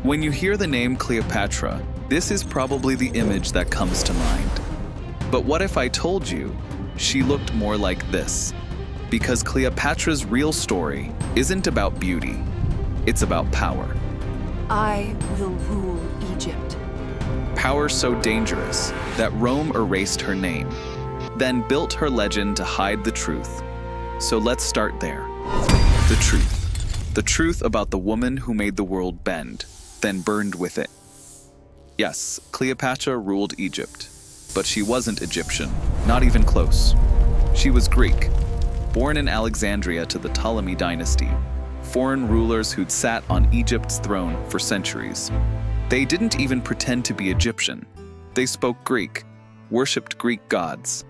When you hear the name Cleopatra, this is probably the image that comes to mind. But what if I told you she looked more like this? Because Cleopatra's real story isn't about beauty, it's about power. I will rule Egypt. Power so dangerous that Rome erased her name, then built her legend to hide the truth. So let's start there. The truth. The truth about the woman who made the world bend, then burned with it. Yes, Cleopatra ruled Egypt, but she wasn't Egyptian, not even close. She was Greek, born in Alexandria to the Ptolemy dynasty, foreign rulers who'd sat on Egypt's throne for centuries. They didn't even pretend to be Egyptian. They spoke Greek, worshipped Greek gods,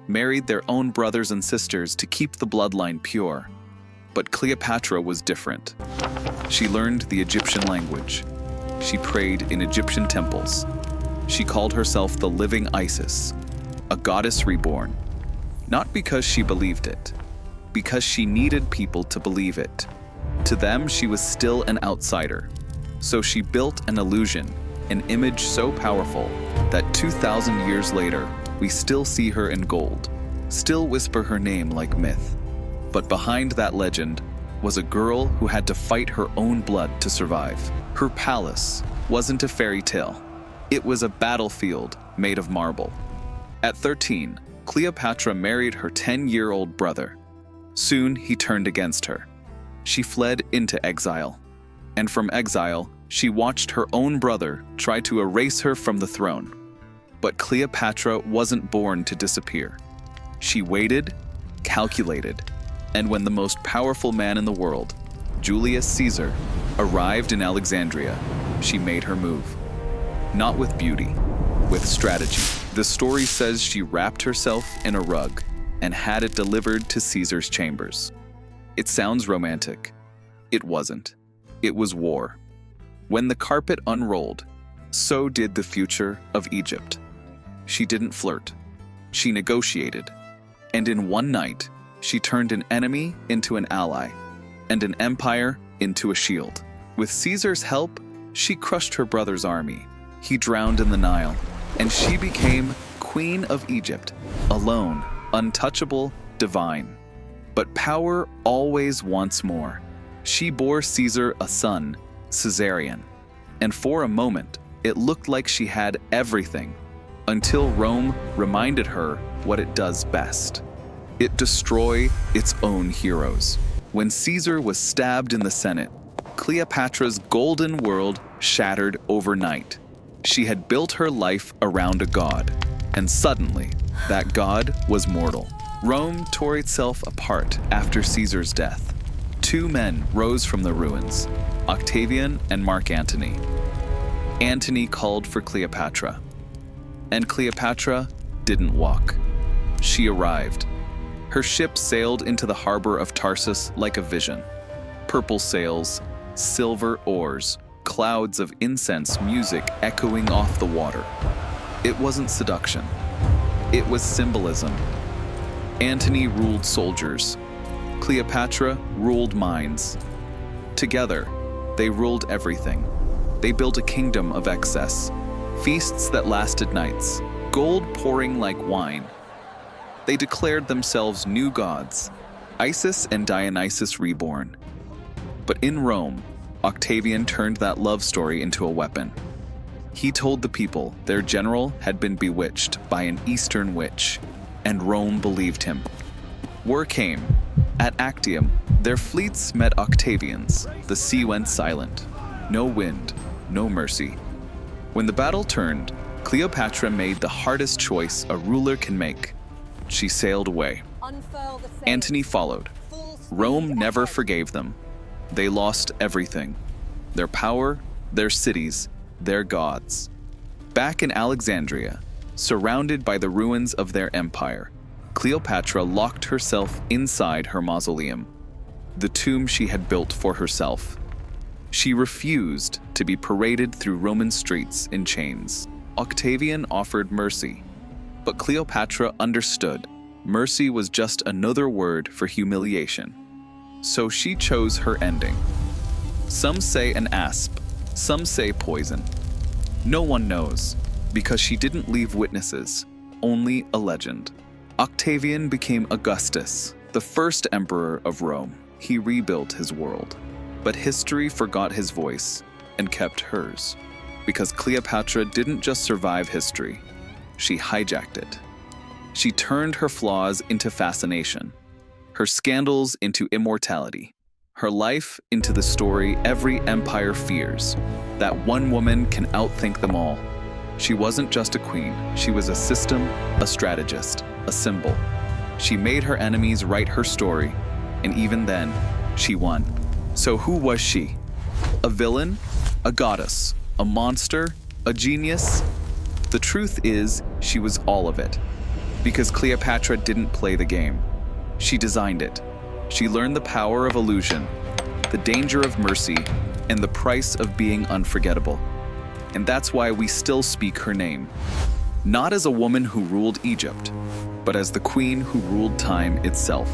married their own brothers and sisters to keep the bloodline pure. But Cleopatra was different. She learned the Egyptian language. She prayed in Egyptian temples. She called herself the living Isis, a goddess reborn. Not because she believed it, because she needed people to believe it. To them, she was still an outsider. So she built an illusion, an image so powerful that 2,000 years later, we still see her in gold, still whisper her name like myth. But behind that legend was a girl who had to fight her own blood to survive. Her palace wasn't a fairy tale. It was a battlefield made of marble. At 13, Cleopatra married her 10-year-old brother. Soon, he turned against her. She fled into exile. And from exile, she watched her own brother try to erase her from the throne. But Cleopatra wasn't born to disappear. She waited, calculated, and when the most powerful man in the world, Julius Caesar, arrived in Alexandria, she made her move. Not with beauty, with strategy. The story says she wrapped herself in a rug and had it delivered to Caesar's chambers. It sounds romantic. It wasn't. It was war. When the carpet unrolled, so did the future of Egypt. She didn't flirt. She negotiated. And in one night, she turned an enemy into an ally, and an empire into a shield. With Caesar's help, she crushed her brother's army. He drowned in the Nile, and she became Queen of Egypt, alone, untouchable, divine. But power always wants more. She bore Caesar a son, Caesarion, and for a moment, it looked like she had everything, until Rome reminded her what it does best. It destroy its own heroes. When Caesar was stabbed in the Senate, Cleopatra's golden world shattered overnight. She had built her life around a god, and suddenly, that god was mortal. Rome tore itself apart after Caesar's death. Two men rose from the ruins, Octavian and Mark Antony. Antony called for Cleopatra, and Cleopatra didn't walk. She arrived. Her ship sailed into the harbor of Tarsus like a vision. Purple sails, silver oars, clouds of incense music echoing off the water. It wasn't seduction. It was symbolism. Antony ruled soldiers. Cleopatra ruled minds. Together, they ruled everything. They built a kingdom of excess, feasts that lasted nights, gold pouring like wine. They declared themselves new gods, Isis and Dionysus reborn. But in Rome, Octavian turned that love story into a weapon. He told the people their general had been bewitched by an Eastern witch, and Rome believed him. War came. At Actium, their fleets met Octavian's. The sea went silent. No wind, no mercy. When the battle turned, Cleopatra made the hardest choice a ruler can make. She sailed away. Antony followed. Rome never forgave them. They lost everything. Their power, their cities, their gods. Back in Alexandria, surrounded by the ruins of their empire, Cleopatra locked herself inside her mausoleum, the tomb she had built for herself. She refused to be paraded through Roman streets in chains. Octavian offered mercy, but Cleopatra understood mercy was just another word for humiliation. So she chose her ending. Some say an asp, Some say poison. No one knows, because she didn't leave witnesses, only a legend. Octavian became Augustus, the first emperor of Rome. He rebuilt his world. But history forgot his voice and kept hers, because Cleopatra didn't just survive history, she hijacked it. She turned her flaws into fascination, her scandals into immortality, her life into the story every empire fears, that one woman can outthink them all. She wasn't just a queen, she was a system, a strategist, a symbol. She made her enemies write her story, and even then, she won. So who was she? A villain? A goddess? A monster? A genius? The truth is, she was all of it. Because Cleopatra didn't play the game. She designed it. She learned the power of illusion, the danger of mercy, and the price of being unforgettable. And that's why we still speak her name. Not as a woman who ruled Egypt, but as the queen who ruled time itself.